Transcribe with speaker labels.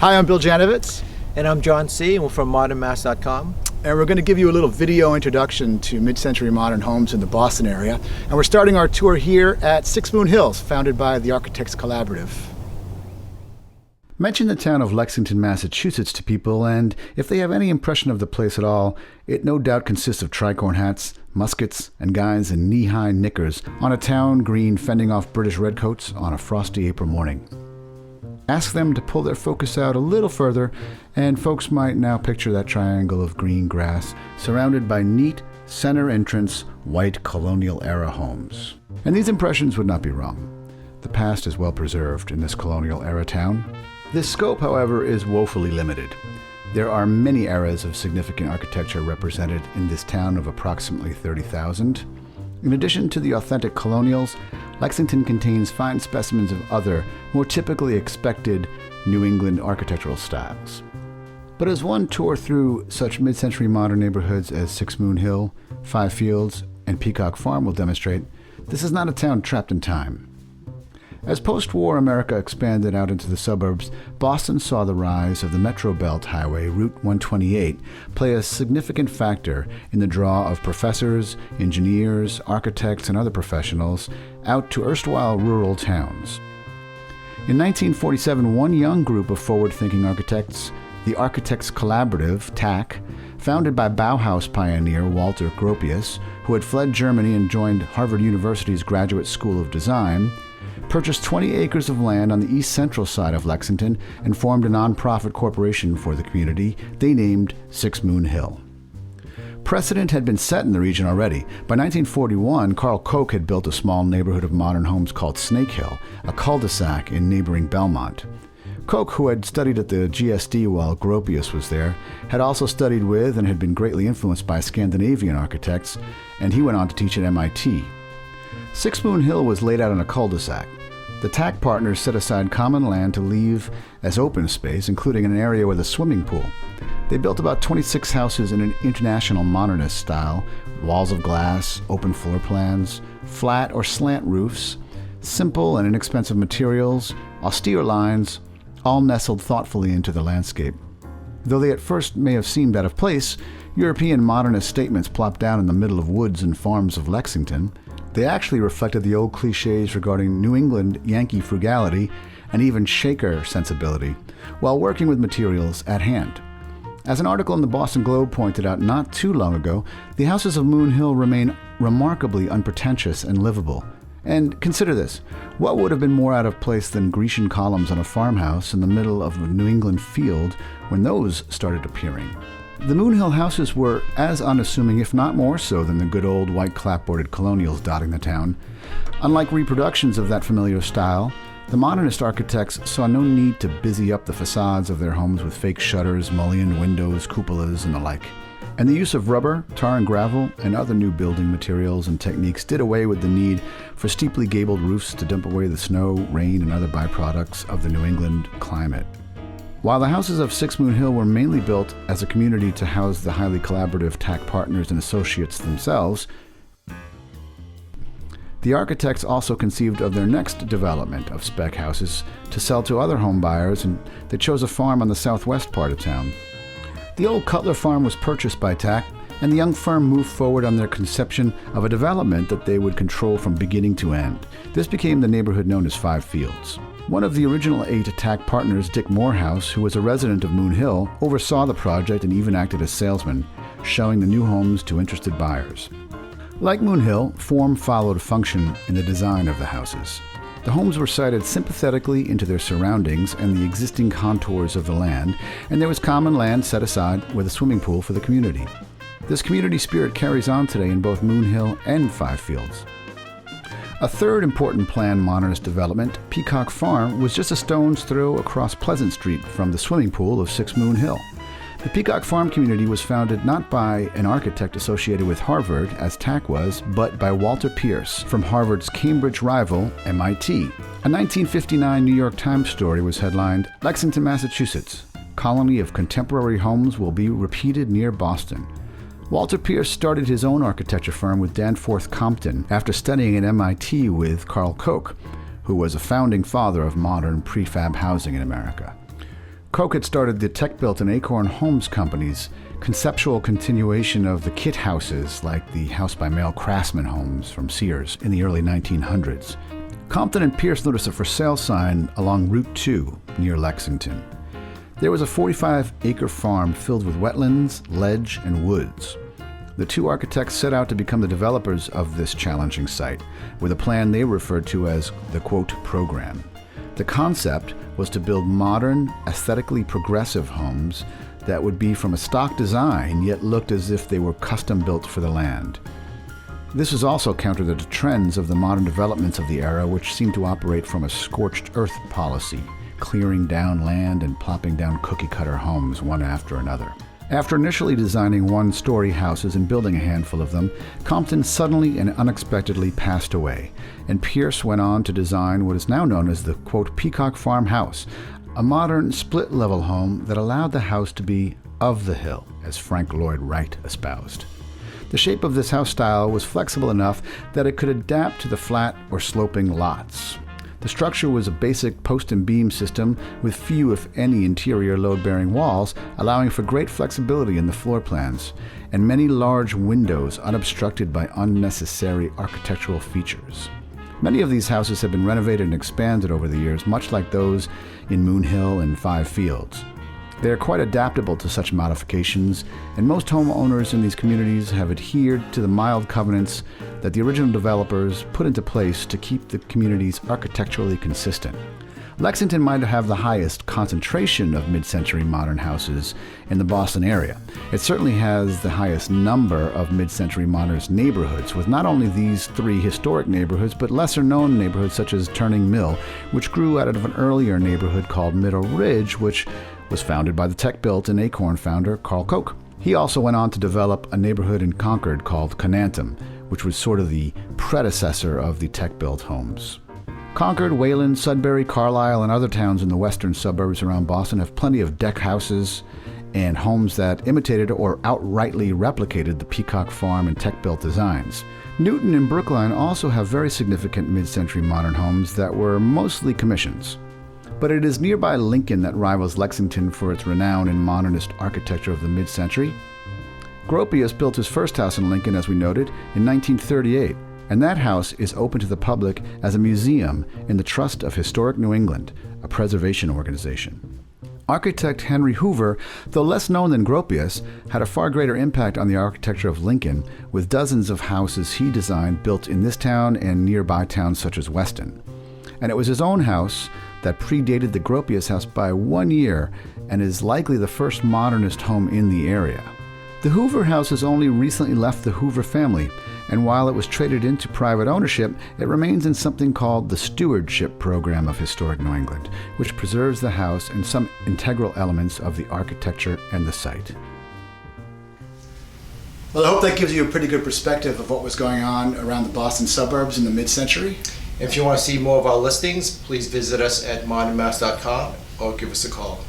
Speaker 1: Hi, I'm Bill Janovitz.
Speaker 2: And I'm John C., and we're from modernmass.com.
Speaker 1: And we're going to give you a little video introduction to mid-century modern homes in the Boston area. And we're starting our tour here at 6 Moon Hills, founded by the Architects Collaborative. Mention the town of Lexington, Massachusetts to people, and if they have any impression of the place at all, it no doubt consists of tricorn hats, muskets, and guys in knee-high knickers on a town green fending off British redcoats on a frosty April morning. Ask them to pull their focus out a little further, and folks might now picture that triangle of green grass surrounded by neat, center entrance, white colonial-era homes. And these impressions would not be wrong. The past is well preserved in this colonial-era town. This scope, however, is woefully limited. There are many eras of significant architecture represented in this town of approximately 30,000. In addition to the authentic colonials, Lexington contains fine specimens of other, more typically expected New England architectural styles. But as one tour through such mid-century modern neighborhoods as 6 Moon Hill, 5 Fields, and Peacock Farm will demonstrate, this is not a town trapped in time. As post-war America expanded out into the suburbs, Boston saw the rise of the Metro Belt Highway, Route 128, play a significant factor in the draw of professors, engineers, architects, and other professionals out to erstwhile rural towns. In 1947, one young group of forward-thinking architects, the Architects Collaborative, TAC, founded by Bauhaus pioneer Walter Gropius, who had fled Germany and joined Harvard University's Graduate School of Design, purchased 20 acres of land on the east central side of Lexington and formed a nonprofit corporation for the community they named 6 Moon Hill. Precedent had been set in the region already. By 1941, Koch had built a small neighborhood of modern homes called Snake Hill, a cul-de-sac in neighboring Belmont. Koch, who had studied at the GSD while Gropius was there, had also studied with and had been greatly influenced by Scandinavian architects, and he went on to teach at MIT. 6 Moon Hill was laid out in a cul-de-sac. The TAC partners set aside common land to leave as open space, including an area with a swimming pool. They built about 26 houses in an international modernist style, walls of glass, open floor plans, flat or slant roofs, simple and inexpensive materials, austere lines, all nestled thoughtfully into the landscape. Though they at first may have seemed out of place, European modernist statements plopped down in the middle of woods and farms of Lexington. They actually reflected the old cliches regarding New England Yankee frugality and even Shaker sensibility, while working with materials at hand. As an article in the Boston Globe pointed out not too long ago, the houses of Moon Hill remain remarkably unpretentious and livable. And consider this, what would have been more out of place than Grecian columns on a farmhouse in the middle of a New England field when those started appearing? The Moon Hill houses were as unassuming, if not more so, than the good old white clapboarded colonials dotting the town. Unlike reproductions of that familiar style, the modernist architects saw no need to busy up the facades of their homes with fake shutters, mullioned windows, cupolas, and the like. And the use of rubber, tar and gravel, and other new building materials and techniques did away with the need for steeply gabled roofs to dump away the snow, rain, and other byproducts of the New England climate. While the houses of 6 Moon Hill were mainly built as a community to house the highly collaborative TAC partners and associates themselves, the architects also conceived of their next development of spec houses to sell to other home buyers, and they chose a farm on the southwest part of town. The old Cutler farm was purchased by TAC, and the young firm moved forward on their conception of a development that they would control from beginning to end. This became the neighborhood known as 5 Fields. One of the original 8 TAC partners, Dick Morehouse, who was a resident of Moon Hill, oversaw the project and even acted as salesman, showing the new homes to interested buyers. Like Moon Hill, form followed function in the design of the houses. The homes were sited sympathetically into their surroundings and the existing contours of the land, and there was common land set aside with a swimming pool for the community. This community spirit carries on today in both Moon Hill and 5 Fields. A third important planned modernist development, Peacock Farm, was just a stone's throw across Pleasant Street from the swimming pool of 6 Moon Hill. The Peacock Farm community was founded not by an architect associated with Harvard, as TAC was, but by Walter Pierce from Harvard's Cambridge rival, MIT. A 1959 New York Times story was headlined, "Lexington, Massachusetts. Colony of contemporary homes will be repeated near Boston." Walter Pierce started his own architecture firm with Danforth Compton after studying at MIT with Carl Koch, who was a founding father of modern prefab housing in America. Koch had started the Techbuilt and Acorn Homes companies, conceptual continuation of the kit houses like the House by Mail Craftsman homes from Sears in the early 1900s. Compton and Pierce noticed a for sale sign along Route 2 near Lexington. There was a 45-acre farm filled with wetlands, ledge, and woods. The two architects set out to become the developers of this challenging site, with a plan they referred to as the, quote, program. The concept was to build modern, aesthetically progressive homes that would be from a stock design, yet looked as if they were custom built for the land. This was also counter to the trends of the modern developments of the era, which seemed to operate from a scorched earth policy, clearing down land and plopping down cookie-cutter homes one after another. After initially designing one-story houses and building a handful of them, Compton suddenly and unexpectedly passed away, and Pierce went on to design what is now known as the, quote, Peacock Farm house, a modern split-level home that allowed the house to be of the hill, as Frank Lloyd Wright espoused. The shape of this house style was flexible enough that it could adapt to the flat or sloping lots. The structure was a basic post and beam system with few, if any, interior load-bearing walls, allowing for great flexibility in the floor plans, and many large windows unobstructed by unnecessary architectural features. Many of these houses have been renovated and expanded over the years, much like those in Moon Hill and Five Fields. They are quite adaptable to such modifications, and most homeowners in these communities have adhered to the mild covenants that the original developers put into place to keep the communities architecturally consistent. Lexington might have the highest concentration of mid-century-modern houses in the Boston area. It certainly has the highest number of mid-century-modern neighborhoods, with not only these three historic neighborhoods, but lesser-known neighborhoods such as Turning Mill, which grew out of an earlier neighborhood called Middle Ridge, which was founded by the Techbuilt and Acorn founder Carl Koch. He also went on to develop a neighborhood in Concord called Conantum, which was sort of the predecessor of the Techbuilt homes. Concord, Wayland, Sudbury, Carlisle, and other towns in the western suburbs around Boston have plenty of deck houses and homes that imitated or outrightly replicated the Peacock Farm and Techbuilt designs. Newton and Brookline also have very significant mid-century modern homes that were mostly commissions. But it is nearby Lincoln that rivals Lexington for its renown in modernist architecture of the mid-century. Gropius built his first house in Lincoln, as we noted, in 1938, and that house is open to the public as a museum in the Trust of Historic New England, a preservation organization. Architect Henry Hoover, though less known than Gropius, had a far greater impact on the architecture of Lincoln, with dozens of houses he designed built in this town and nearby towns such as Weston. And it was his own house that predated the Gropius house by 1 year and is likely the first modernist home in the area. The Hoover house has only recently left the Hoover family, and while it was traded into private ownership, it remains in something called the Stewardship Program of Historic New England, which preserves the house and some integral elements of the architecture and the site. Well, I hope that gives you a pretty good perspective of what was going on around the Boston suburbs in the mid-century.
Speaker 2: If you want to see more of our listings, please visit us at modernmass.com or give us a call.